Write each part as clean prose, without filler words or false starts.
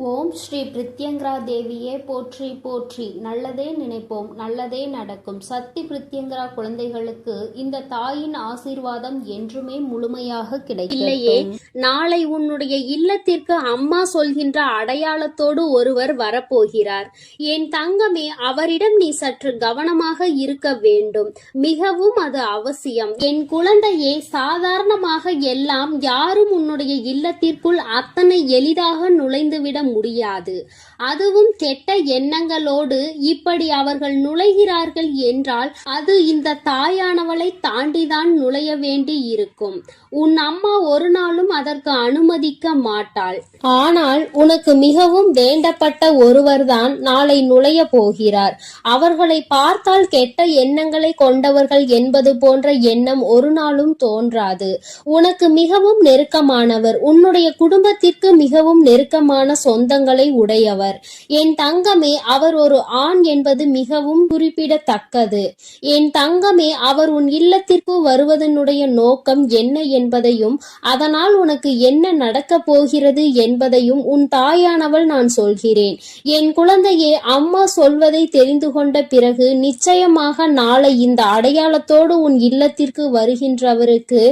ஓம் ஸ்ரீ பிரித்யங்கரா தேவியே போற்றி போற்றி. நல்லதே நினைப்போம், நல்லதே நடக்கும். சக்தி பிரித்யங்கரா குழந்தைகளுக்கு இந்த தாயின் ஆசீர்வாதம் என்றுமே முழுமையாக கிடைக்கும். இல்லையே, நாளை உன்னுடைய இல்லத்திற்கு அம்மா சொல்கின்ற அடையாளத்தோடு ஒருவர் வரப்போகிறார். என் தங்கமே, அவரிடம் நீ சற்று கவனமாக இருக்க வேண்டும். மிகவும் அது அவசியம். என் குழந்தையே, சாதாரணமாக எல்லாம் யாரும் உன்னுடைய இல்லத்திற்குள் அத்தனை எளிதாக நுழைந்துவிட முடியாது. அதுவும் கெட்ட எண்ணங்களோடு இப்படி அவர்கள் நுழைகிறார்கள் என்றால் அது இந்த தாயானவளை தாண்டிதான் நுழைய வேண்டி இருக்கும். உன் அம்மா ஒரு நாளும் அதற்கு அனுமதிக்க மாட்டாள். ஆனால் உனக்கு மிகவும் வேண்டப்பட்ட ஒருவர்தான் நாளை நுழைய போகிறார். அவர்களை பார்த்தால் கெட்ட எண்ணங்களை கொண்டவர்கள் என்பது போன்ற எண்ணம் ஒரு நாளும் தோன்றாது. உனக்கு மிகவும் நெருக்கமானவர், உன்னுடைய குடும்பத்திற்கு மிகவும் நெருக்கமான சொந்தங்களை உடையவர். என் தங்கமே, அவர் ஒரு ஆண் என்பது மிகவும் குறிப்பிடத்தக்கது. என் தங்கமே, அவர் உன் இல்லத்திற்கு வருவதனுடைய நோக்கம் என்ன என்பதையும் அதனால் உனக்கு என்ன நடக்கப் போகிறது என்பதையும் உன் தாயானவள் நான் சொல்கிறேன். என் குழந்தையே, அம்மா சொல்வதை தெரிந்து கொண்ட பிறகு நிச்சயமாக நாளை இந்த அடையாளத்தோடு உன் இல்லத்திற்கு வருகின்றவருக்கு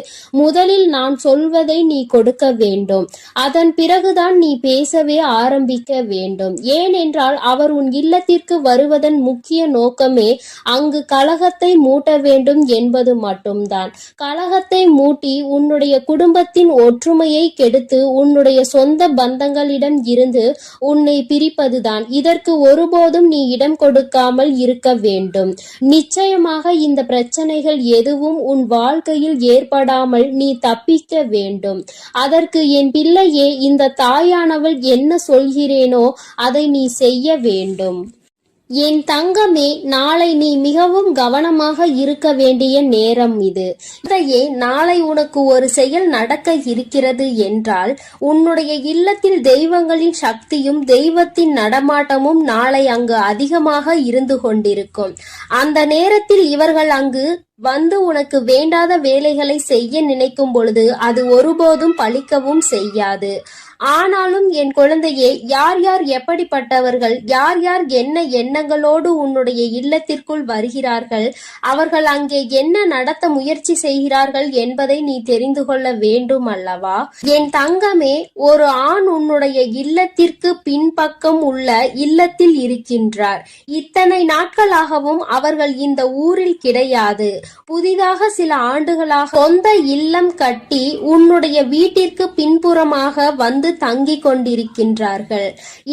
முதலில் நான் சொல்வதை நீ கொடுக்க வேண்டும். அதன் பிறகுதான் நீ பேசவே ஆரம்பிக்க வேண்டும். ஏனென்றால் அவர் உன் இல்லத்திற்கு வருவதன் முக்கிய நோக்கமே அங்கு கலகத்தை மூட்ட வேண்டும் என்பது மட்டும்தான். கலகத்தை மூட்டி உன்னுடைய குடும்பத்தின் ஒற்றுமையை கெடுத்து உன்னுடைய சொந்த பந்தங்களிடம் இருந்து உன்னை பிரிப்பதுதான். இதற்கு ஒருபோதும் நீ இடம் கொடுக்காமல் இருக்க வேண்டும். நிச்சயமாக இந்த பிரச்சனைகள் எதுவும் உன் வாழ்க்கையில் ஏற்படாமல் நீ தப்பிக்க வேண்டும். அதற்கு என் பிள்ளையே, இந்த தாயானவள் என்ன சொல்கிறேனோ அதை நீ செய்ய வேண்டும். என் தங்கமே, நாளை நீ மிகவும் கவனமாக இருக்க வேண்டிய நேரம் இது. இதையே நாளை உனக்கு ஒரு செயல் நடக்க இருக்கிறது என்றால் உன்னுடைய இல்லத்தில் தெய்வங்களின் சக்தியும் தெய்வத்தின் நடமாட்டமும் நாளை அங்கு அதிகமாக இருந்து கொண்டிருக்கும். அந்த நேரத்தில் இவர்கள் அங்கு வந்து உனக்கு வேண்டாத வேலைகளை செய்ய நினைக்கும் பொழுது அது ஒருபோதும் பலிக்கவும் செய்யாது. ஆனாலும் என் குழந்தையே, யார் யார் எப்படிப்பட்டவர்கள், யார் யார் என்ன எண்ணங்களோடு உன்னுடைய இல்லத்திற்குள் வருகிறார்கள், அவர்கள் அங்கே என்ன நடத்த முயற்சி செய்கிறார்கள் என்பதை நீ தெரிந்து கொள்ள வேண்டும் அல்லவா? என் தங்கமே, ஒரு ஆண் உன்னுடைய இல்லத்திற்கு பின்பக்கம் உள்ள இல்லத்தில் இருக்கின்றார். இத்தனை நாட்களாகவும் அவர்கள் இந்த ஊரில் கிடையாது. புதிதாக சில ஆண்டுகளாக சொந்த இல்லம் கட்டி உன்னுடைய வீட்டிற்கு பின்புறமாக வந்து தங்கிக் கொண்டிருக்கின்றார்கள்.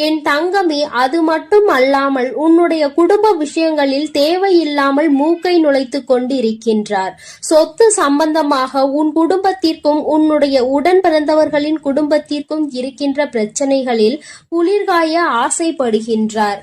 என் தங்கமே, அது மட்டும் அல்லாமல் உன்னுடைய குடும்ப விஷயங்களில் தேவையில்லாமல் மூக்கை நுழைத்து கொண்டிருக்கின்றார். சொத்து சம்பந்தமாக உன் குடும்பத்திற்கும் உன்னுடைய உடன் பிறந்தவர்களின் குடும்பத்திற்கும் இருக்கின்ற பிரச்சனைகளில் குளிர்காய ஆசைப்படுகின்றார்.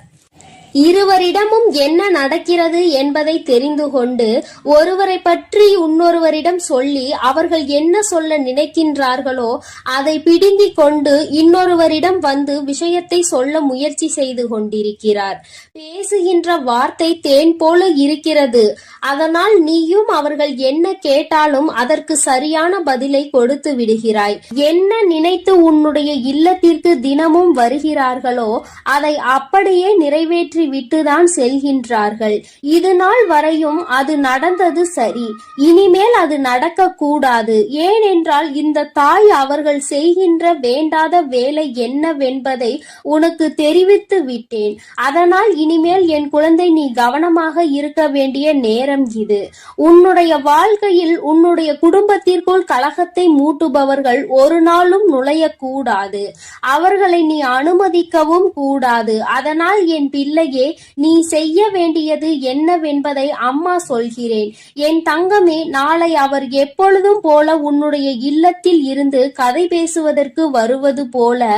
இருவரிடமும் என்ன நடக்கிறது என்பதை தெரிந்து கொண்டு ஒருவரை பற்றி இன்னொருவரிடம் சொல்லி அவர்கள் என்ன சொல்ல நினைக்கின்றார்களோ அதை பிடுங்கிக் கொண்டு இன்னொருவரிடம் வந்து விஷயத்தை சொல்ல முயற்சி செய்து கொண்டிருக்கிறார். பேசுகின்ற வார்த்தை தேன் போல இருக்கிறது. அதனால் நீயும் அவர்கள் என்ன கேட்டாலும் அதற்கு சரியான பதிலை கொடுத்து விடுகிறாய். என்ன நினைத்து உன்னுடைய இல்லத்திற்கு தினமும் வருகிறார்களோ அதை அப்படியே நிறைவேற்றி விட்டுதான் செல்கின்றார்கள். இது நாள் வரையும் அது நடந்தது சரி, இனிமேல் அது நடக்க கூடாது. ஏனென்றால் இந்த தாய் அவர்கள் செய்கின்ற வேண்டாத வேலை என்னவென்பதை உனக்கு தெரிவித்து விட்டேன். அதனால் இனிமேல் என் குழந்தை, நீ கவனமாக இருக்க வேண்டிய நேரம் இது. உன்னுடைய வாழ்க்கையில் உன்னுடைய குடும்பத்திற்குள் கலகத்தை மூட்டுபவர்கள் ஒரு நாளும் நுழையக்கூடாது. அவர்களை நீ அனுமதிக்கவும் கூடாது. அதனால் என் பிள்ளை, நீ செய்ய வேண்டியது என்னவென்பதை அம்மா சொல்கிறேன். என் தங்கமே, நாளை அவர் எப்பொழுதும் போல உன்னுடைய இல்லத்தில் இருந்து கதை பேசுவதற்கு வருவது போல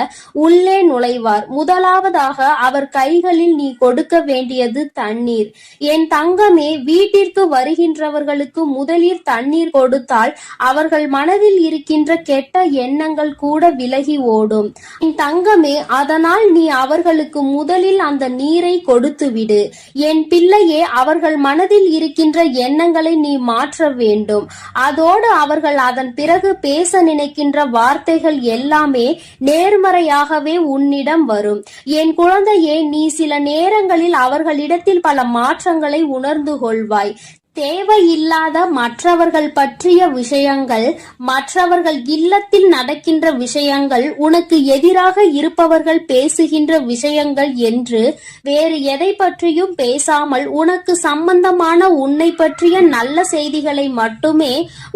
உள்ளே நுழைவார். முதலாவதாக அவர் கைகளில் நீ கொடுக்க வேண்டியது தண்ணீர். என் தங்கமே, வீட்டிற்கு வருகின்றவர்களுக்கு முதலில் தண்ணீர் கொடுத்தால் அவர்கள் மனதில் இருக்கின்ற கெட்ட எண்ணங்கள் கூட விலகி ஓடும். என் தங்கமே, அதனால் நீ அவர்களுக்கு முதலில் அந்த நீரை கொடுத்து விடு. என் பிள்ளையே, அவர்கள் மனதில் இருக்கின்ற எண்ணங்களை நீ மாற்ற வேண்டும். அதோடு அவர்கள் அதன் பிறகு பேச நினைக்கின்ற வார்த்தைகள் எல்லாமே நேர்மறையாகவே உன்னிடம் வரும். என் குழந்தையே, நீ சில நேரங்களில் அவர்களிடத்தில் பல மாற்றங்களை உணர்ந்து கொள்வாய். தேவையில்லாத மற்றவர்கள் பற்றிய விஷயங்கள், மற்றவர்கள் இல்லத்தில் நடக்கின்ற விஷயங்கள், உனக்கு எதிராக இருப்பவர்கள் பேசுகின்ற விஷயங்கள் என்று வேறு எதை பற்றியும் பேசாமல் உனக்கு சம்பந்தமான உன்னை பற்றிய நல்ல செய்திகளை மட்டுமே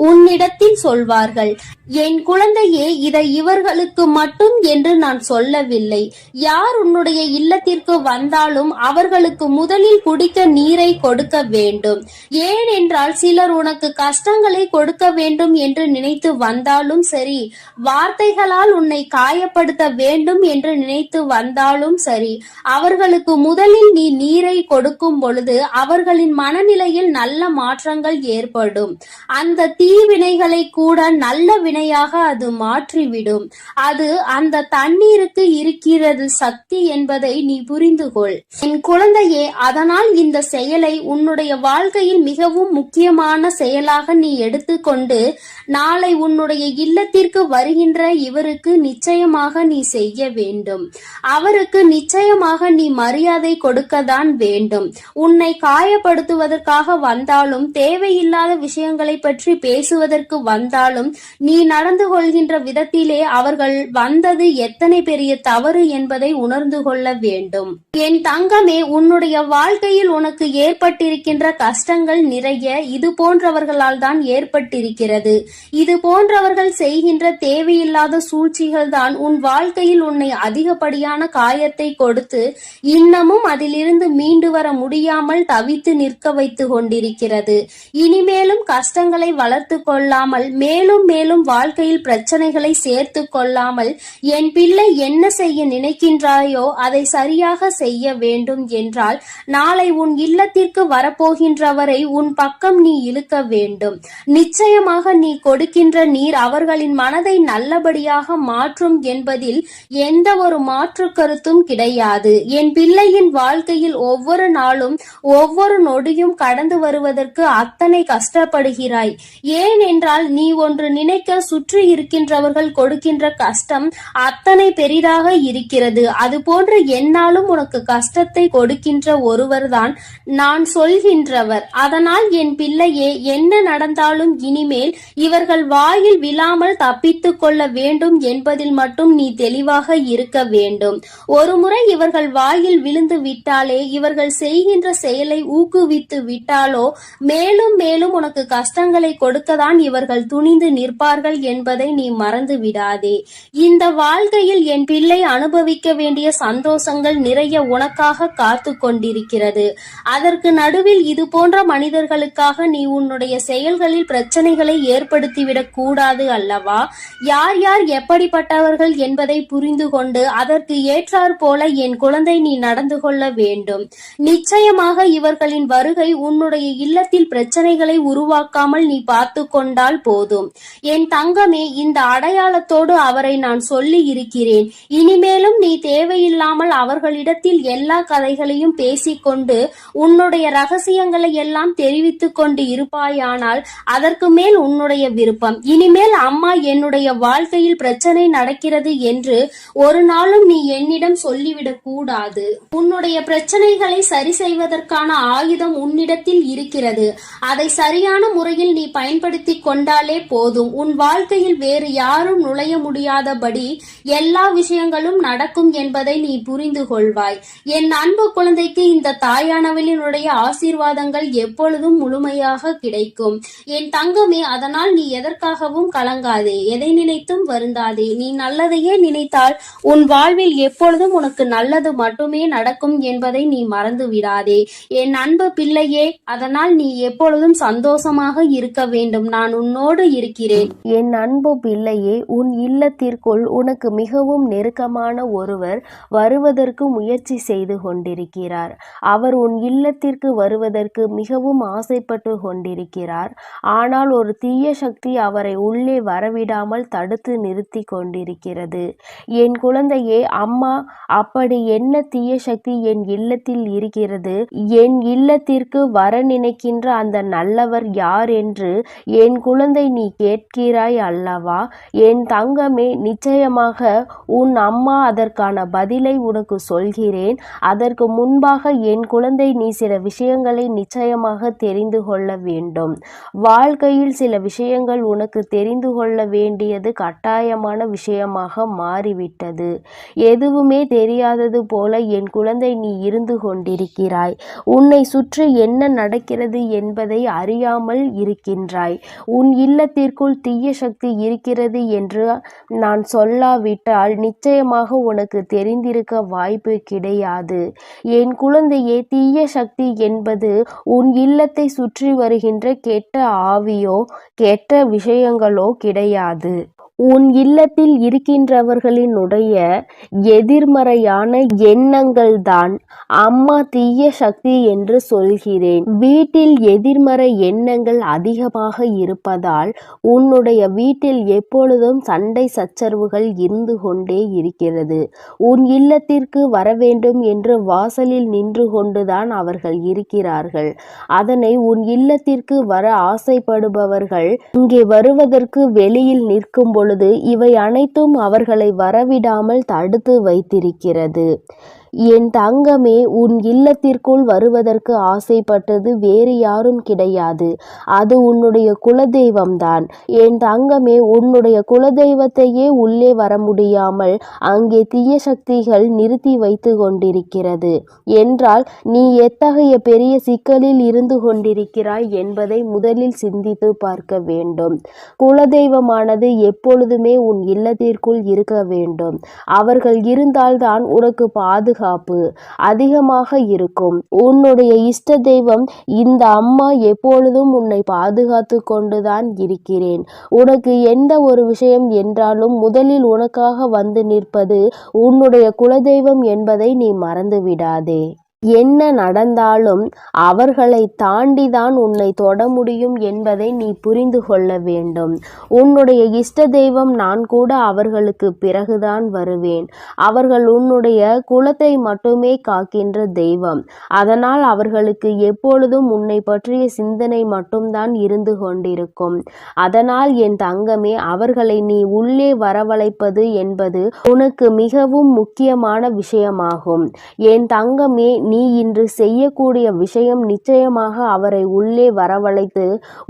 உன்னிடத்தில் சொல்வார்கள். என் குழந்தையே, இதை இவர்களுக்கு மட்டும் என்று நான் சொல்லவில்லை. யார் உன்னுடைய இல்லத்திற்கு வந்தாலும் அவர்களுக்கு முதலில் குடிக்க நீரை கொடுக்க வேண்டும். ஏனென்றால் சிலர் உனக்கு கஷ்டங்களை கொடுக்க வேண்டும் என்று நினைத்து வந்தாலும் சரி, வார்த்தைகளால் உன்னை காயப்படுத்த வேண்டும் என்று நினைத்து வந்தாலும் சரி, அவர்களுக்கு முதலில் நீ நீரை கொடுக்கும் பொழுது அவர்களின் மனநிலையில் நல்ல மாற்றங்கள் ஏற்படும். அந்த தீவினைகளை கூட நல்ல வினையாக அது மாற்றிவிடும். அது அந்த தண்ணீருக்கு இருக்கிறது சக்தி என்பதை நீ புரிந்து கொள். என் குழந்தையே, அதனால் இந்த செயலை உன்னுடைய வாழ்க்கையில் மிகவும் முக்கியமான செயலாக நீ எடுத்துக்கொண்டு நாளை உன்னுடைய இல்லத்திற்கு வருகின்ற இவருக்கு நிச்சயமாக நீ செய்ய வேண்டும். அவருக்கு நிச்சயமாக நீ மரியாதை கொடுக்கத்தான் வேண்டும். உன்னை காயப்படுத்துவதற்காக வந்தாலும், தேவையில்லாத விஷயங்களை பற்றி பேசுவதற்கு வந்தாலும், நீ நடந்து கொள்கின்ற விதத்திலே அவர்கள் வந்தது எத்தனை பெரிய தவறு என்பதை உணர்ந்து கொள்ள வேண்டும். என் தங்கமே, உன்னுடைய வாழ்க்கையில் உனக்கு ஏற்பட்டிருக்கின்ற கஷ்டங்கள் நிறைய இது போன்றவர்களால் தான் ஏற்பட்டிருக்கிறது. இது போன்றவர்கள் செய்கின்ற தேவையில்லாத சூழ்ச்சிகள் தான் உன் வாழ்க்கையில் உன்னை அதிகப்படியான காயத்தை கொடுத்து இன்னமும் அதிலிருந்து மீண்டு வர முடியாமல் தவித்து நிற்க வைத்து கொண்டிருக்கிறது. இனிமேலும் கஷ்டங்களை வளர்த்து கொள்ளாமல், மேலும் மேலும் வாழ்க்கையில் பிரச்சனைகளை சேர்த்து கொள்ளாமல், என் பிள்ளை என்ன செய்ய நினைக்கின்றாயோ அதை சரியாக செய்ய வேண்டும் என்றால் நாளை உன் இல்லத்திற்கு வரப்போகின்றவரை உன் பக்கம் நீ இழுக்க வேண்டும். நிச்சயமாக நீ கொடுக்கின்ற நீர் அவர்களின் மனதை நல்லபடியாக மாற்றும் என்பதில் எந்த ஒரு மாற்று கருத்தும் கிடையாது. என் பிள்ளையின் வாழ்க்கையில் ஒவ்வொரு நாளும் ஒவ்வொரு நொடியும் கடந்து வருவதற்கு அத்தனை கஷ்டப்படுகிறாய். ஏனென்றால் நீ ஒன்று நினைக்க சுற்றி இருக்கின்றவர்கள் கொடுக்கின்ற கஷ்டம் அத்தனை பெரிதாக இருக்கிறது. அது போன்று என்னாலும் உனக்கு கஷ்டத்தை கொடுக்கின்ற ஒருவர்தான் நான் சொல்கின்றவர். அதனால் என் பிள்ளையே, என்ன நடந்தாலும் இனிமேல் இவர்கள் வாயில் விழாமல் தப்பித்துக் கொள்ள வேண்டும் என்பதில் மட்டும் நீ தெளிவாக இருக்க வேண்டும். ஒருமுறை இவர்கள் வாயில் விழுந்து விட்டாலே, இவர்கள் செய்கின்ற செயலை ஊக்குவித்து விட்டாலோ, மேலும் மேலும் உனக்கு கஷ்டங்களை கொடுக்கத்தான் இவர்கள் துணிந்து நிற்பார்கள் என்பதை நீ மறந்து விடாதே. இந்த வாழ்க்கையில் என் பிள்ளை அனுபவிக்க வேண்டிய சந்தோஷங்கள் நிறைய உனக்காக காத்து கொண்டிருக்கிறது. அதற்கு நடுவில் இது போன்ற மனிதர்களுக்காக நீ உன்னுடைய செயல்களில் பிரச்சனைகளை ஏற்படுத்திவிடக் கூடாது அல்லவா? யார் யார் எப்படிப்பட்டவர்கள் என்பதை புரிந்து கொண்டு அதற்கு ஏற்றாற் போல என் குழந்தை நீ நடந்து கொள்ள வேண்டும். நிச்சயமாக இவர்களின் வருகை உன்னுடைய இல்லத்தில் பிரச்சனைகளை உருவாக்காமல் நீ பார்த்து கொண்டால் போதும். என் தங்கமே, இந்த அடையாளத்தோடு அவரை நான் சொல்லி இருக்கிறேன். இனிமேலும் நீ தேவையில்லாமல் அவர்களிடத்தில் எல்லா கதைகளையும் பேசிக்கொண்டு உன்னுடைய ரகசியங்களை எல்லாம் தெரிவித்துக் கொண்டு இருப்பாயானால் அதற்கு மேல் உன்னுடைய விருப்பம். இனிமேல் அம்மா, என்னுடைய வாழ்க்கையில் பிரச்சனை நடக்கிறது என்று ஒரு நாளும் நீ என்னிடம் சொல்லிவிடக் கூடாது. உன்னுடைய பிரச்சனைகளை சரி செய்வதற்கான ஆயுதம் உன்னிடத்தில் இருக்கிறது. அதை சரியான முறையில் நீ பயன்படுத்தி கொண்டாலே போதும். உன் வாழ்க்கையில் வேறு யாரும் நுழைய முடியாதபடி எல்லா விஷயங்களும் நடக்கும் என்பதை நீ புரிந்து கொள்வாய். என் அன்பு குழந்தைக்கு இந்த தாயானவளினுடைய ஆசீர்வாதங்கள் எப்பொழுதும் முழுமையாக கிடைக்கும். என் தங்கமே, அதனால் நீ எதற்காகவும் கலங்காதே, எதை நினைத்தும் வருந்தாதே. நீ நல்லதையே நினைத்தால் உன் வாழ்வில் எப்பொழுதும் உனக்கு நல்லது மட்டுமே நடக்கும் என்பதை நீ மறந்து விடாதே. என் அன்பு பிள்ளையே, அதனால் நீ எப்பொழுதும் சந்தோஷமாக இருக்க வேண்டும். நான் உன்னோடு இருக்கிறேன். என் அன்பு பிள்ளையே, உன் இல்லத்திற்குள் உனக்கு மிகவும் நெருக்கமான ஒருவர் வருவதற்கு முயற்சி செய்து கொண்டிருக்கிறார். அவர் உன் இல்லத்திற்கு வருவதற்கு மிகவும் ஆசைப்பட்டு கொண்டிருக்கிறார். ஆனால் ஒரு தீய சக்தி அவரை உள்ளே வரவிடாமல் தடுத்து நிறுத்தி கொண்டிருக்கிறது. என் குழந்தையே, அம்மா, அப்படி என்ன தீய சக்தி என் இல்லத்தில் இருக்கிறது? என் இல்லத்திற்கு வர நினைக்கின்ற அந்த நல்லவர் யார் என்று என் குழந்தை நீ கேட்கிறாய் அல்லவா? என் தங்கமே, நிச்சயமாக உன் அம்மா அதற்கான பதிலை உனக்கு சொல்கிறேன். அதற்கு முன்பாக என் குழந்தை, நீ சில விஷயங்களை நிச்சயமாக தெரிந்து கொள்ள வேண்டும். வாழ்க்கையில் சில விஷயங்கள் உனக்கு தெரிந்து கொள்ள வேண்டியது கட்டாயமான விஷயமாக மாறிவிட்டது. எதுவுமே தெரியாதது போல என் குழந்தை நீ இருந்து கொண்டிருக்கிறாய். உன்னை சுற்றி என்ன நடக்கிறது என்பதை அறியாமல் இருக்கின்றாய். உன் இல்லத்திற்குள் தீய சக்தி இருக்கிறது என்று நான் சொல்லாவிட்டால் நிச்சயமாக உனக்கு தெரிந்திருக்க வாய்ப்பு கிடையாது. என் குழந்தையே, தீய சக்தி என்பது உன் இல்லத்தை சுற்றி வருகின்ற கெட்ட ஆவியோ கெட்ட விஷயங்களோ கிடையாது. உன் இல்லத்தில் இருக்கின்றவர்களினுடைய எதிர்மறையான எண்ணங்கள் தான் அம்மா தீய சக்தி என்று சொல்கிறேன். வீட்டில் எதிர்மறை எண்ணங்கள் அதிகமாக இருப்பதால் உன்னுடைய வீட்டில் எப்பொழுதும் சண்டை சச்சரவுகள் இருந்து கொண்டே இருக்கிறது. உன் இல்லத்திற்கு வர வேண்டும் என்று வாசலில் நின்று கொண்டுதான் அவர்கள் இருக்கிறார்கள். அதனை உன் இல்லத்திற்கு வர ஆசைப்படுபவர்கள் இங்கே வருவதற்கு வெளியில் நிற்கும் பொழுது இவை அனைத்தும் அவர்களை வரவிடாமல் தடுத்து வைத்திருக்கிறது. என் தங்கமே, உன் இல்லத்திற்குள் வருவதற்கு ஆசைப்பட்டது வேறு யாரும் கிடையாது. அது உன்னுடைய குலதெய்வம்தான். என் தங்கமே, உன்னுடைய குலதெய்வத்தையே உள்ளே வர முடியாமல் அங்கே தீய சக்திகள் நிறுத்தி வைத்து கொண்டிருக்கிறது என்றால் நீ எத்தகைய பெரிய சிக்கலில் இருந்து கொண்டிருக்கிறாய் என்பதை முதலில் சிந்தித்து பார்க்க வேண்டும். குலதெய்வமானது எப்பொழுதுமே உன் இல்லத்திற்குள் இருக்க வேண்டும். அவர்கள் இருந்தால்தான் உனக்கு பாதுகாப்பு அதிகமாக இருக்கும். உன்னுடைய இஷ்ட தெய்வம் இந்த அம்மா எப்பொழுதும் உன்னை பாதுகாத்து கொண்டுதான் இருக்கிறேன். உனக்கு எந்த ஒரு விஷயம் என்றாலும் முதலில் உனக்காக வந்து நிற்பது உன்னுடைய குலதெய்வம் என்பதை நீ மறந்து விடாதே. என்ன நடந்தாலும் அவர்களை தாண்டிதான் உன்னை தொட முடியும் என்பதை நீ புரிந்து கொள்ள வேண்டும். உன்னுடைய இஷ்ட தெய்வம் நான் கூட அவர்களுக்கு பிறகுதான் வருவேன். அவர்கள் உன்னுடைய குலத்தை மட்டுமே காக்கின்ற தெய்வம். அதனால் அவர்களுக்கு எப்பொழுதும் உன்னை பற்றிய சிந்தனை மட்டும்தான் இருந்து கொண்டிருக்கும். அதனால் என் தங்கமே, அவர்களை நீ உள்ளே வரவழைப்பது என்பது உனக்கு மிகவும் முக்கியமான விஷயமாகும். என் தங்கமே, நீ இன்று செய்யக்கூடிய விஷயம் நிச்சயமாக அவரை உள்ளே வரவழைத்து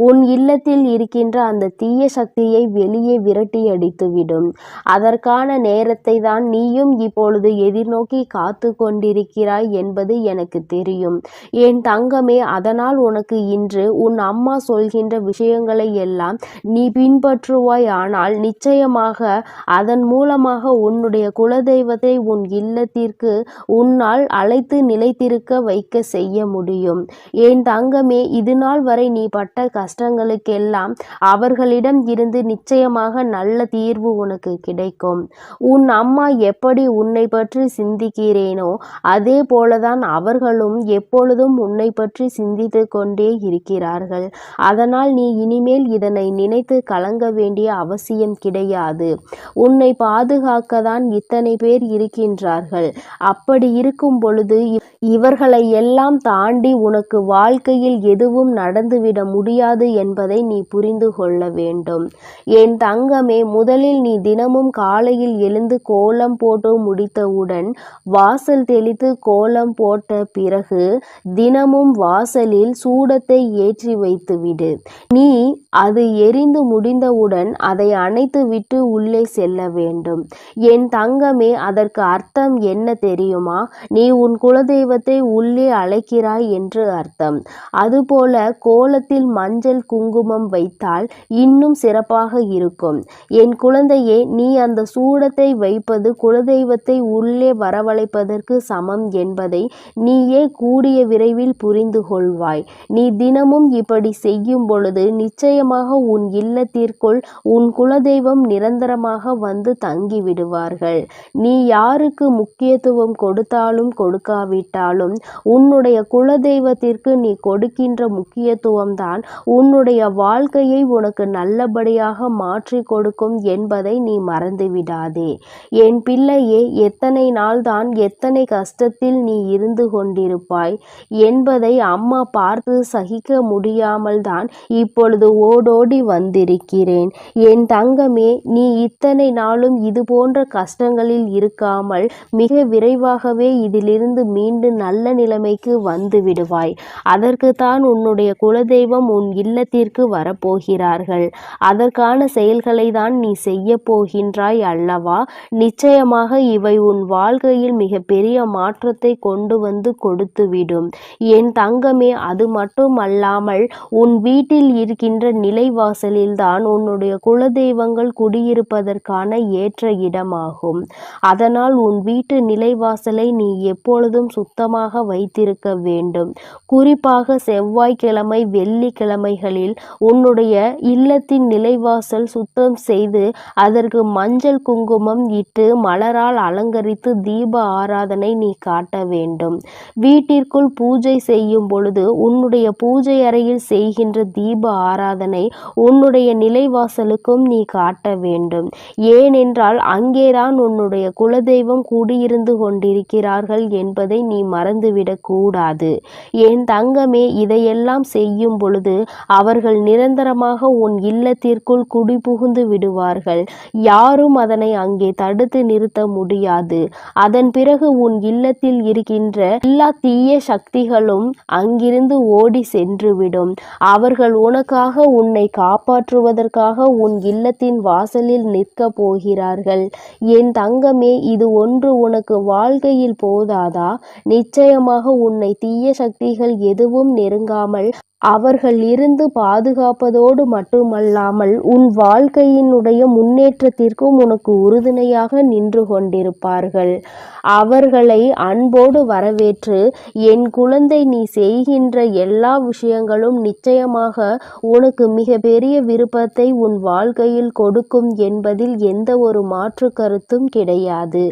உன் இல்லத்தில் இருக்கின்ற அந்த தீய சக்தியை வெளியே விரட்டி அடித்துவிடும். அதற்கான நேரத்தை தான் நீயும் இப்பொழுது எதிர்நோக்கி காத்து கொண்டிருக்கிறாய் என்பது எனக்கு தெரியும். என் தங்கமே, அதனால் உனக்கு இன்று உன் அம்மா சொல்கின்ற விஷயங்களை எல்லாம் நீ பின்பற்றுவாய். ஆனால் நிச்சயமாக அதன் மூலமாக உன்னுடைய குலதெய்வத்தை உன் இல்லத்திற்கு உன்னால் அழைத்து நிலைத்திருக்க வைக்க செய்ய முடியும். என் தங்கமே, இதுநாள் வரை நீ பட்ட கஷ்டங்களுக்கெல்லாம் அவர்களிடம் இருந்து நிச்சயமாக நல்ல தீர்வு உனக்கு கிடைக்கும். உன் அம்மா எப்படி உன்னை பற்றி சிந்திக்கிறேனோ அதே போலதான் அவர்களும் எப்பொழுதும் உன்னை பற்றி சிந்தித்து கொண்டே இருக்கிறார்கள். அதனால் நீ இனிமேல் இதனை நினைத்து கலங்க வேண்டிய அவசியம் கிடையாது. உன்னை பாதுகாக்கத்தான் இத்தனை பேர் இருக்கின்றார்கள். அப்படி இருக்கும் பொழுது இவர்களை எல்லாம் தாண்டி உனக்கு வாழ்க்கையில் எதுவும் நடந்துவிட முடியாது என்பதை நீ புரிந்து கொள்ள வேண்டும். என் தங்கமே, முதலில் நீ தினமும் காலையில் எழுந்து கோலம் போட்டு முடித்தவுடன் வாசல் தெளித்து கோலம் போட்ட பிறகு தினமும் வாசலில் சூடத்தை ஏற்றி வைத்துவிடு. நீ அது எரிந்து முடிந்தவுடன் அதை அணைத்து விட்டு உள்ளே செல்ல வேண்டும். என் தங்கமே, அதற்கு அர்த்தம் என்ன தெரியுமா? நீ உன் குலதெய்வ குலதெய்வத்தை உள்ளே அழைக்கிறாய் என்று அர்த்தம். அதுபோல கோலத்தில் மஞ்சள் குங்குமம் வைத்தால் இன்னும் சிறப்பாக இருக்கும். என் குழந்தையே, நீ அந்த சூடத்தை வைப்பது குலதெய்வத்தை உள்ளே வரவழைப்பதற்கு சமம் என்பதை நீயே கூடிய விரைவில் புரிந்து கொள்வாய். நீ தினமும் இப்படி செய்யும் பொழுது நிச்சயமாக உன் இல்லத்திற்குள் உன் குலதெய்வம் நிரந்தரமாக வந்து தங்கி விடுவார்கள். நீ யாருக்கு முக்கியத்துவம் கொடுத்தாலும் கொடுக்காவிட்டாலும் உன்னுடைய குலதெய்வத்திற்கு நீ கொடுக்கின்ற முக்கியத்துவம்தான் உன்னுடைய வாழ்க்கையை உனக்கு நல்லபடியாக மாற்றி கொடுக்கும் என்பதை நீ மறந்துவிடாதே. என் பிள்ளையே, எத்தனை நாள்தான் எத்தனை கஷ்டத்தில் நீ இருந்து கொண்டிருப்பாய் என்பதை அம்மா பார்த்து சகிக்க முடியாமல் தான் இப்பொழுது ஓடோடி வந்திருக்கிறேன். என் தங்கமே, நீ இத்தனை நாளும் இது போன்ற கஷ்டங்களில் இருக்காமல் மிக விரைவாகவே இதிலிருந்து மீண்டு நல்ல நிலைமைக்கு வந்து விடுவாய். அதற்குத்தான் உன்னுடைய குலதெய்வம் உன் இல்லத்திற்கு வரப்போகிறார்கள். அதற்கான செயல்களை தான் நீ செய்ய போகின்றாய் அல்லவா? நிச்சயமாக இவை உன் வாழ்க்கையில் மிக பெரிய மாற்றத்தை கொண்டு வந்து கொடுத்துவிடும் என் தங்கமே. அது மட்டும் அல்லாமல் உன் வீட்டில் இருக்கின்ற நிலைவாசலில்தான் உன்னுடைய குலதெய்வங்கள் குடியிருப்பதற்கான ஏற்ற இடமாகும். அதனால் உன் வீட்டு நிலைவாசலை நீ எப்பொழுதும் சுத்தமாக வைத்திருக்க வேண்டும். குறிப்பாக செவ்வாய்க்கிழமை வெள்ளிக்கிழமைகளில் உன்னுடைய இல்லத்தின் நிலைவாசல் சுத்தம் செய்து அதற்கு மஞ்சள் குங்குமம் இட்டு மலரால் அலங்கரித்து தீப ஆராதனை நீ காட்ட வேண்டும். வீட்டிற்குள் பூஜை செய்யும் பொழுது உன்னுடைய பூஜை அறையில் செய்கின்ற தீப ஆராதனை உன்னுடைய நிலைவாசலுக்கும் நீ காட்ட வேண்டும். ஏனென்றால் அங்கேதான் உன்னுடைய குலதெய்வம் கூடியிருந்து கொண்டிருக்கிறார்கள் என்பதை நீ மறந்துவிடக் கூடாது. என் தங்கமே, இதையெல்லாம் செய்யும் பொழுது அவர்கள் நிரந்தரமாக உன் இல்லத்திற்குள் குடிபுகுந்து விடுவார்கள். யாரும் அதனை அங்கே தடுத்து நிறுத்த முடியாது. அதன் பிறகு உன் இல்லத்தில் இருக்கின்ற எல்லா தீய சக்திகளும் அங்கிருந்து ஓடி சென்றுவிடும். அவர்கள் உனக்காக உன்னை காப்பாற்றுவதற்காக உன் இல்லத்தின் வாசலில் நிற்க போகிறார்கள். என் தங்கமே, இது ஒன்று உனக்கு வாழ்க்கையில் போதாதா? நிச்சயமாக உன்னை தீய சக்திகள் எதுவும் நெருங்காமல் அவர்கள் இருந்து பாதுகாப்பதோடு மட்டுமல்லாமல் உன் வாழ்க்கையினுடைய முன்னேற்றத்திற்கும் உனக்கு உறுதுணையாக நின்று கொண்டிருப்பார்கள். அவர்களை அன்போடு வரவேற்று, என் குழந்தை, நீ செய்கின்ற எல்லா விஷயங்களும் நிச்சயமாக உனக்கு மிக பெரிய விருப்பத்தை உன் வாழ்க்கையில் கொடுக்கும் என்பதில் எந்த ஒரு மாற்று கருத்தும் கிடையாது.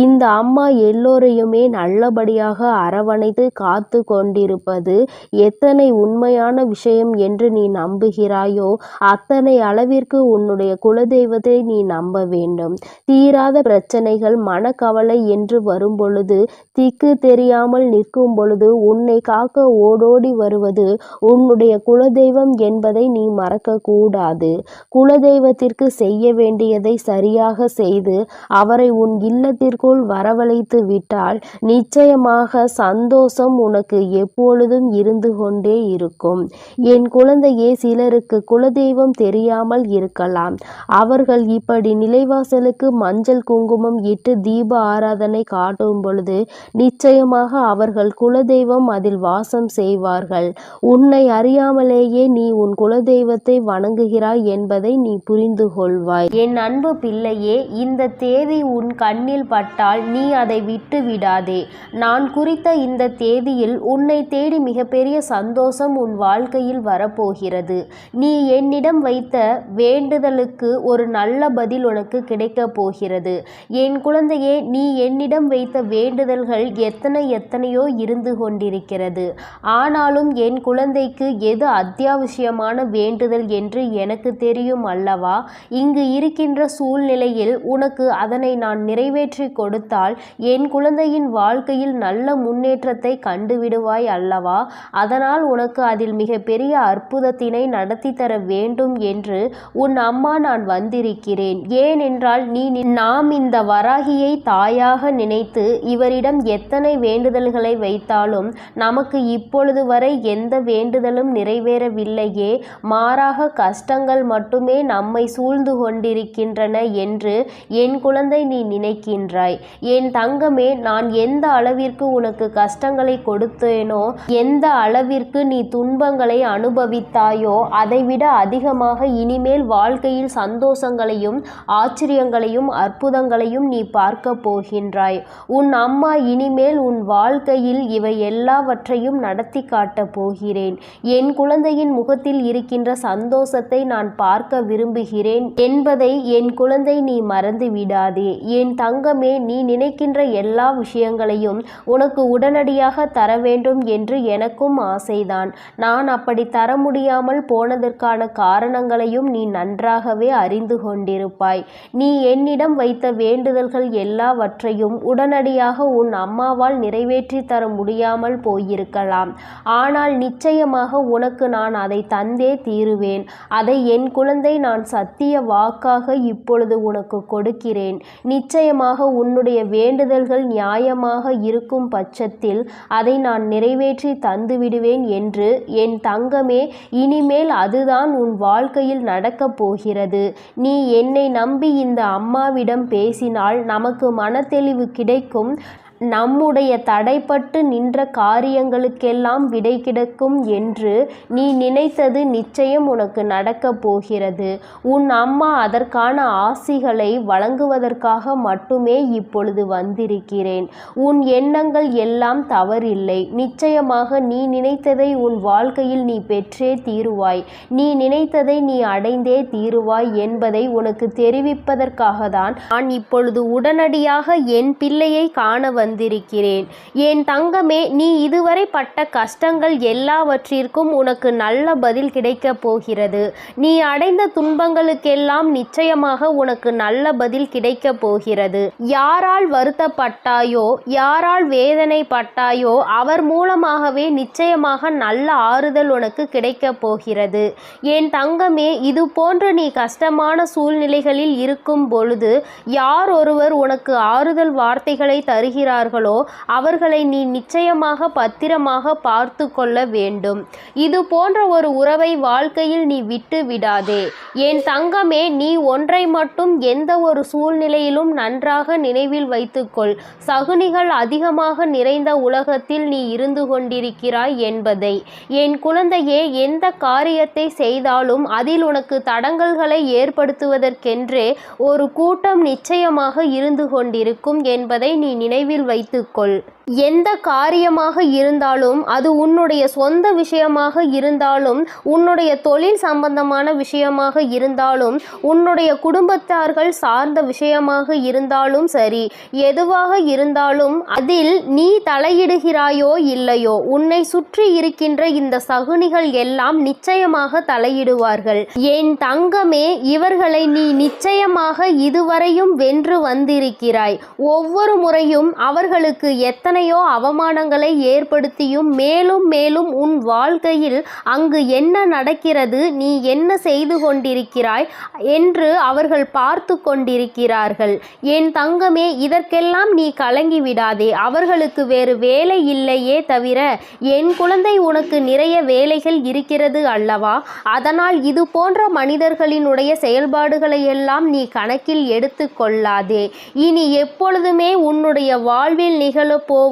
இந்த அம்மா எல்லோரையுமே நல்லபடியாக அரவணைத்து காத்து கொண்டிருப்பது எத்தனை உண்மையான விஷயம் என்று நீ நம்புகிறாயோ அத்தனை அளவிற்கு உன்னுடைய குலதெய்வத்தை நீ நம்ப வேண்டும். தீராத பிரச்சனைகள், மனக்கவலை என்று வரும் பொழுது, திக்கு தெரியாமல் நிற்கும் பொழுது உன்னை காக்க ஓடோடி வருவது உன்னுடைய குலதெய்வம் என்பதை நீ மறக்க கூடாது. குலதெய்வத்திற்கு செய்ய வேண்டியதை சரியாக செய்து அவரை உன் இல்லத்திற்குள் வரவழைத்து விட்டால் நிச்சயமாக சந்தோஷம் உனக்கு எப்பொழுதும் இருந்து கொண்டே இருக்கும். என் குழந்தையே, சிலருக்கு குலதெய்வம் தெரியாமல் இருக்கலாம். அவர்கள் இப்படி நிலைவாசலுக்கு மஞ்சள் குங்குமம் இட்டு தீப ஆராதனை காட்டும் பொழுது நிச்சயமாக அவர்கள் குலதெய்வம் அதில் வாசம் செய்வார்கள். உன்னை அறியாமலேயே நீ உன் குலதெய்வத்தை வணங்குகிறாய் என்பதை நீ புரிந்து கொள்வாய். என் அன்பு பிள்ளையே, இந்த தேதி உன் கண்ணில் பட்டால் நீ அதை விட்டு விடாதே. நான் குறித்த இந்த தேதியில் உன்னை தேடி மிகப்பெரிய சந்தோஷம் உன் வாழ்க்கையில் வரப்போகிறது. நீ என்னிடம் வைத்த வேண்டுதலுக்கு ஒரு நல்ல பதில் உனக்கு கிடைக்கப் போகிறது. என் குழந்தையே, நீ என்னிடம் வைத்த வேண்டுதல்கள் எத்தனையோ இருந்து கொண்டிருக்கிறது. ஆனாலும் என் குழந்தைக்கு எது அத்தியாவசியமான வேண்டுதல் என்று எனக்கு தெரியும் அல்லவா? இங்கு இருக்கின்ற சூழ்நிலையில் உனக்கு அதனை நான் நிறைவேற்றி கொடுத்தால் என் குழந்தையின் வாழ்க்கையில் நல்ல முன்னேற்றத்தை கண்டுவிடுவாய் அல்லவா? அதனால் உனக்கு அதில் மிகப்பெரிய அற்புதத்தினை நடத்தி தர வேண்டும் என்று உன் அம்மா நான் வந்திருக்கிறேன். ஏனென்றால் நாம் இந்த வராகியை தாயாக நினைத்து இவரிடம் எத்தனை வேண்டுதல்களை வைத்தாலும் நமக்கு இப்பொழுது வரை எந்த வேண்டுதலும் நிறைவேறவில்லையே, மாறாக கஷ்டங்கள் மட்டுமே நம்மை சூழ்ந்து கொண்டிருக்கின்றன என்று என் குழந்தை நீ நினைக்கின்றாய். என் தங்கமே, நான் எந்த அளவிற்கு உனக்கு கஷ்டங்களை கொடுத்தேனோ, எந்த அளவிற்கு நீ துன்பங்களை அனுபவித்தாயோ, அதைவிட அதிகமாக இனிமேல் வாழ்க்கையில் சந்தோஷங்களையும் ஆச்சரியங்களையும் அற்புதங்களையும் நீ பார்க்க போகின்றாய். உன் அம்மா இனிமேல் உன் வாழ்க்கையில் இவை எல்லாவற்றையும் நடத்தி காட்டப் போகிறேன். என் குழந்தையின் முகத்தில் இருக்கின்ற சந்தோஷத்தை நான் பார்க்க விரும்புகிறேன் என்பதை என் குழந்தை நீ மறந்து விடாதே. என் தங்கமே, நீ நினைக்கின்ற எல்லா விஷயங்களையும் உனக்கு உடனடியாக தர வேண்டும் என்று எனக்கும் ஆசைதான். நான் அப்படி தர முடியாமல் போனதற்கான காரணங்களையும் நீ நன்றாகவே அறிந்து கொண்டிருப்பாய். நீ என்னிடம் வைத்த வேண்டுதல்கள் எல்லாவற்றையும் உடனடியாக உன் அம்மாவால் நிறைவேற்றி தர முடியாமல் போயிருக்கலாம். ஆனால் நிச்சயமாக உனக்கு நான் அதை தந்தே தீருவேன். அதை என் குழந்தை நான் சத்திய வாக்காக இப்பொழுது உனக்கு கொடுக்கிறேன். நிச்சயமாக உன்னுடைய வேண்டுதல்கள் நியாயமாக இருக்கும் பட்சத்தில் அதை நான் நிறைவேற்றி தந்து விடுவேன் என்று என் தங்கமே, இனிமேல் அதுதான் உன் வாழ்க்கையில் நடக்கப் போகிறது. நீ என்னை நம்பி இந்த அம்மாவிடம் பேசினால் நமக்கு மனத்தெளிவு கிடைக்கும். நம்முடைய தடைப்பட்டு நின்ற காரியங்களுக்கெல்லாம் விடை கிடைக்கும் என்று நீ நினைத்தது நிச்சயம் உனக்கு நடக்கப் போகிறது. உன் அம்மா அதற்கான ஆசிகளை வழங்குவதற்காக மட்டுமே இப்பொழுது வந்திருக்கிறேன். உன் எண்ணங்கள் எல்லாம் தவறில்லை. நிச்சயமாக நீ நினைத்ததை உன் வாழ்க்கையில் நீ பெற்றே தீருவாய். நீ நினைத்ததை நீ அடைந்தே தீருவாய் என்பதை உனக்கு தெரிவிப்பதற்காக தான் நான் இப்பொழுது உடனடியாக என் பிள்ளையை காண வந்திருக்கிறேன். என் தங்கமே, நீ இதுவரை பட்ட கஷ்டங்கள் எல்லாவற்றிற்கும் உனக்கு நல்ல பதில் கிடைக்கப் போகிறது. நீ அடைந்த துன்பங்களுக்கெல்லாம் நிச்சயமாக உனக்கு நல்ல பதில் கிடைக்கப் போகிறது. யாரால் வருத்தப்பட்டாயோ, யாரால் வேதனைப்பட்டாயோ, அவர் மூலமாகவே நிச்சயமாக நல்ல ஆறுதல் உனக்கு கிடைக்கப் போகிறது. என் தங்கமே, இது போன்று நீ கஷ்டமான சூழ்நிலைகளில் இருக்கும் பொழுது யார் ஒருவர் உனக்கு ஆறுதல் வார்த்தைகளை தருகிறார்களோ அவர்களை நீ நிச்சயமாக பத்திரமாக பார்த்து கொள்ள வேண்டும். இது போன்ற ஒரு உறவை வாழ்க்கையில் நீ விட்டு விடாதே. என் தங்கமே, நீ ஒன்றை மட்டும் எந்த ஒரு சூழ்நிலையிலும் நன்றாக நினைவில் வைத்துக்கொள். சகுனிகள் அதிகமாக நிறைந்த உலகத்தில் நீ இருந்து கொண்டிருக்கிறாய் என்பதை. என் குழந்தையே, எந்த காரியத்தை செய்தாலும் அதில் உனக்கு தடங்கல்களை ஏற்படுத்துவதற்கென்றே ஒரு கூட்டம் நிச்சயமாக இருந்து கொண்டிருக்கும் என்பதை நீ நினைவில் வைத்துக்கொள். எந்த காரியமாக இருந்தாலும், அது உன்னுடைய சொந்த விஷயமாக இருந்தாலும், உன்னுடைய தொழில் சம்பந்தமான விஷயமாக இருந்தாலும், உன்னுடைய குடும்பத்தார்கள் சார்ந்த விஷயமாக இருந்தாலும் சரி, எதுவாக இருந்தாலும் அதில் நீ தலையிடுகிறாயோ இல்லையோ, உன்னை சுற்றி இருக்கின்ற இந்த சகுனிகள் எல்லாம் நிச்சயமாக தலையிடுவார்கள். என் தங்கமே, இவர்களை நீ நிச்சயமாக இதுவரையும் வென்று வந்திருக்கிறாய். ஒவ்வொரு முறையும் அவர்களுக்கு எத்தனையோ அவமானங்களை ஏற்படுத்தியும் மேலும் மேலும் உன் வாழ்க்கையில் அங்கு என்ன நடக்கிறது, நீ என்ன செய்து கொண்டிருக்கிறாய் என்று அவர்கள் பார்த்து கொண்டிருக்கிறார்கள். என் தங்கமே, இதற்கெல்லாம் நீ கலங்கி விடாதே. அவர்களுக்கு வேறு வேலை இல்லையே தவிர என் குழந்தை உனக்கு நிறைய வேலைகள் இருக்கிறது அல்லவா? அதனால் இது போன்ற மனிதர்களினுடைய செயல்பாடுகளை எல்லாம் நீ கணக்கில் எடுத்து கொள்ளாதே. இனி எப்பொழுதுமே உன்னுடைய வாழ்வில் நிகழப்போவது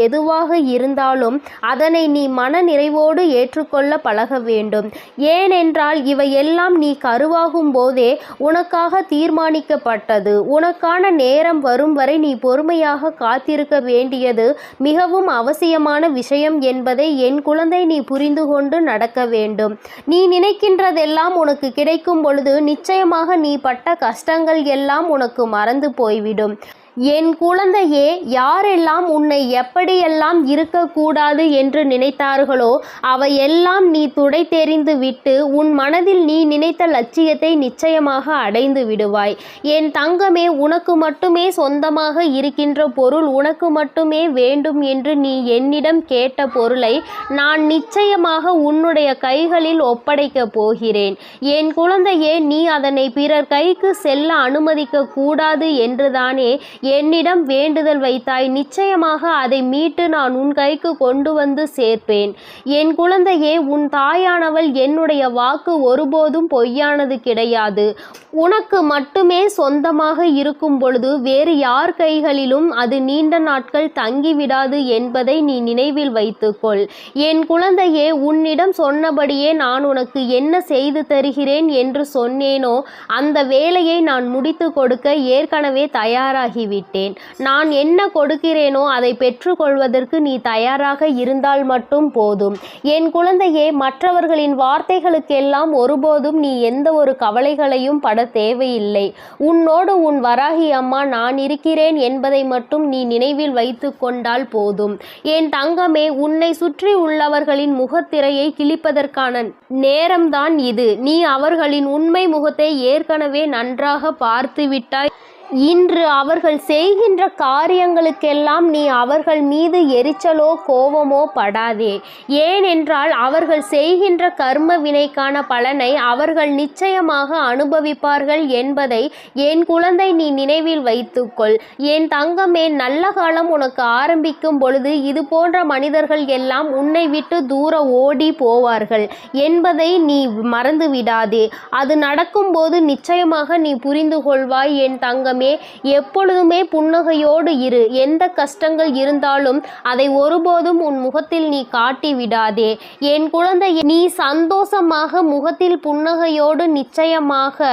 எதுவாக இருந்தாலும் அதனை நீ மன நிறைவோடு ஏற்றுக்கொள்ள பழக வேண்டும். ஏனென்றால் இவையெல்லாம் நீ கருவாகும் போதே உனக்காக தீர்மானிக்கப்பட்டது. உனக்கான நேரம் வரும் வரை நீ பொறுமையாக காத்திருக்க வேண்டியது மிகவும் அவசியமான விஷயம் என்பதை என் குழந்தை நீ புரிந்து கொண்டு நடக்க வேண்டும். நீ நினைக்கின்றதெல்லாம் உனக்கு கிடைக்கும் பொழுது நிச்சயமாக நீ பட்ட கஷ்டங்கள் எல்லாம் உனக்கு மறந்து போய்விடும். என் குழந்தையே, யாரெல்லாம் உன்னை எப்படியெல்லாம் இருக்கக்கூடாது என்று நினைத்தார்களோ அவையெல்லாம் நீ துடைத்தெறிந்து விட்டு உன் மனதில் நீ நினைத்த லட்சியத்தை நிச்சயமாக அடைந்து விடுவாய். என் தங்கமே, உனக்கு மட்டுமே சொந்தமாக இருக்கின்ற பொருள், உனக்கு மட்டுமே வேண்டும் என்று நீ என்னிடம் கேட்ட பொருளை நான் நிச்சயமாக உன்னுடைய கைகளில் ஒப்படைக்கப் போகிறேன். என் குழந்தையே, நீ அதனை பிறர் கைக்கு செல்ல அனுமதிக்க கூடாது என்றுதானே என்னிடம் வேண்டுதல் வைத்தாய். நிச்சயமாக அதை மீட்டு நான் உன் கைக்கு கொண்டு வந்து சேர்ப்பேன். என் குழந்தையே, உன் தாயானவள் என்னுடைய வாக்கு ஒருபோதும் பொய்யானது கிடையாது. உனக்கு மட்டுமே சொந்தமாக இருக்கும் பொழுது வேறு யார் கைகளிலும் அது நீண்ட நாட்கள் தங்கிவிடாது என்பதை நீ நினைவில் வைத்துக்கொள். என் குழந்தையே, உன்னிடம் சொன்னபடியே நான் உனக்கு என்ன செய்து தருகிறேன் என்று சொன்னேனோ அந்த வேலையை நான் முடித்து கொடுக்க ஏற்கனவே தயாராகிவிட்டேன். நான் என்ன கொடுக்கிறேனோ அதை பெற்றுக்கொள்வதற்கு நீ தயாராக இருந்தால் மட்டும் போதும். என் குழந்தையே, மற்றவர்களின் வார்த்தைகளுக்கெல்லாம் ஒருபோதும் நீ எந்த ஒரு கவலைகளையும் பட தேவையில்லை. உன்னோடு உன் வராகி அம்மா நான் இருக்கிறேன் என்பதை மட்டும் நீ நினைவில் வைத்து கொண்டால் போதும். என் தங்கமே, உன்னை சுற்றி உள்ளவர்களின் முகத்திரையை கிழிப்பதற்கான நேரம்தான் இது. நீ அவர்களின் உண்மை முகத்தை ஏற்கனவே நன்றாக பார்த்துவிட்டாய். இன்று அவர்கள் செய்கின்ற காரியங்களுக்கெல்லாம் நீ அவர்கள் மீது எரிச்சலோ கோபமோ படாதே. ஏனென்றால் அவர்கள் செய்கின்ற கர்ம வினைக்கான பலனை அவர்கள் நிச்சயமாக அனுபவிப்பார்கள் என்பதை என் குழந்தை நீ நினைவில் வைத்துக்கொள். என் தங்கமே, நல்ல காலம் உனக்கு ஆரம்பிக்கும் பொழுது இது போன்ற மனிதர்கள் எல்லாம் உன்னை விட்டு தூர ஓடி போவார்கள் என்பதை நீ மறந்து விடாதே. அது நடக்கும்போது நிச்சயமாக நீ புரிந்து கொள்வாய். என் தங்கமே, எப்பொழுதுமே புன்னகையோடு இரு. எந்த கஷ்டங்கள் இருந்தாலும் அதை ஒருபோதும் உன் முகத்தில் நீ காட்டி விடாதே. என் குழந்தையே, நீ சந்தோஷமாக முகத்தில் புன்னகையோடு நிச்சயமாக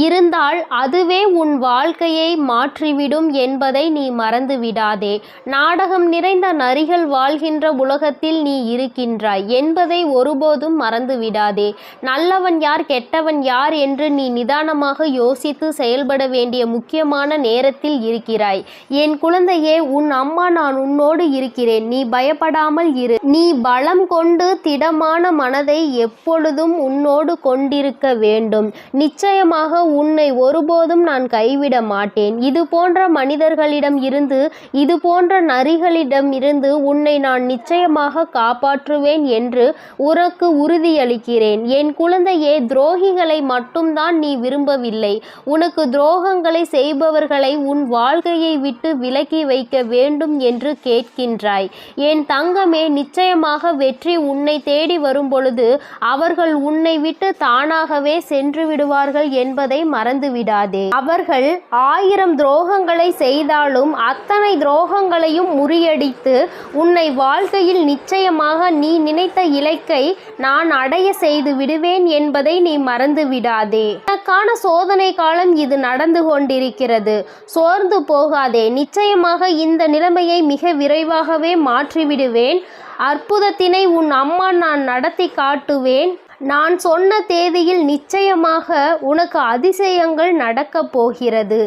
இருந்தால் அதுவே உன் வாழ்க்கையை மாற்றிவிடும் என்பதை நீ மறந்து விடாதே. நாடகம் நிறைந்த நரிகள் வாழ்கின்ற உலகத்தில் நீ இருக்கின்றாய் என்பதை ஒருபோதும் மறந்து விடாதே. நல்லவன் யார், கெட்டவன் யார் என்று நீ நிதானமாக யோசித்து செயல்பட வேண்டிய முக்கியமான நேரத்தில் இருக்கிறாய். என் குழந்தையே, உன் அம்மா நான் உன்னோடு இருக்கிறேன். நீ பயப்படாமல் இரு. நீ பலம் கொண்டு திடமான மனதை எப்பொழுதும் உன்னோடு கொண்டிருக்க வேண்டும். நிச்சயமாக உன்னை ஒருபோதும் நான் கைவிட மாட்டேன். இது போன்ற மனிதர்களிடம் இருந்து, இது போன்ற நரிகளிடம் இருந்து உன்னை நான் நிச்சயமாக காப்பாற்றுவேன் என்று உனக்கு உறுதியளிக்கிறேன். என் குழந்தையே, துரோகிகளை மட்டும்தான் நீ விரும்பவில்லை. உனக்கு துரோகங்களை செய்பவர்களை உன் வாழ்க்கையை விட்டு விலக்கி வைக்க வேண்டும் என்று கேட்கின்றாய். என் தங்கமே, நிச்சயமாக வெற்றி உன்னை தேடி வரும் பொழுது அவர்கள் உன்னை விட்டு தானாகவே சென்று விடுவார்கள் என்பதை மறந்து விடாதே. அவர்கள் 1000 துரோகங்களை செய்தாலும் அத்தனை துரோகங்களையும் முறியடித்து உன்னை வாழ்க்கையில் நிச்சயமாக நீ நினைத்த இலக்கை நான் அடைய செய்து விடுவேன் என்பதை நீ மறந்து விடாதே. உனக்கான சோதனை காலம் இது நடந்து கொண்டிருக்கிறது. சோர்ந்து போகாதே. நிச்சயமாக இந்த நிலைமையை மிக விரைவாகவே மாற்றிவிடுவேன். அற்புதத்தினை உன் அம்மா நான் நடத்தி காட்டுவேன். நான் சொன்ன தேதியில் நிச்சயமாக உனக்கு அதிசயங்கள் நடக்கப் போகிறது.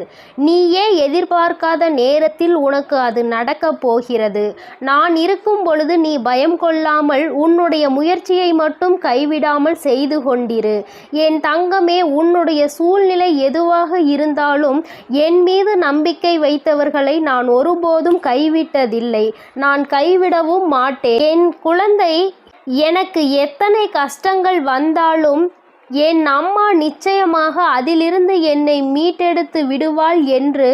நீயே எதிர்பார்க்காத நேரத்தில் உனக்கு அது நடக்கப் போகிறது. நான் இருக்கும் பொழுது நீ பயம் கொள்ளாமல் உன்னுடைய முயற்சியை மட்டும் கைவிடாமல் செய்து கொண்டிரு. என் தங்கமே, உன்னுடைய சூழ்நிலை எதுவாக இருந்தாலும் என் மீது நம்பிக்கை வைத்தவர்களை நான் ஒருபோதும் கைவிட்டதில்லை. நான் கைவிடவும் மாட்டேன். என் குழந்தை, எனக்கு எத்தனை கஷ்டங்கள் வந்தாலும் என் அம்மா நிச்சயமாக அதிலிருந்து என்னை மீட்டெடுத்து விடுவாள் என்று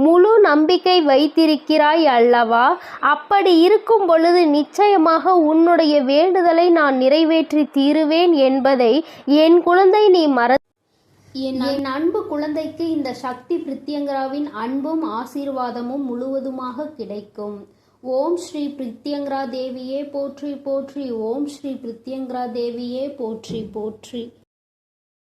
முழு நம்பிக்கை வைத்திருக்கிறாய் அல்லவா? அப்படி இருக்கும் பொழுது நிச்சயமாக உன்னுடைய வேண்டுதலை நான் நிறைவேற்றி தீருவேன் என்பதை என் குழந்தை நீ என் அன்பு குழந்தைக்கு இந்த சக்தி பிரித்யங்கராவின் அன்பும் ஆசீர்வாதமும் முழுவதுமாக கிடைக்கும். ஓம் ஸ்ரீ பிரித்யங்கரா தேவியே போற்றி போற்றி. ஓம் ஸ்ரீ பிரித்யங்கரா தேவியே போற்றி போற்றி.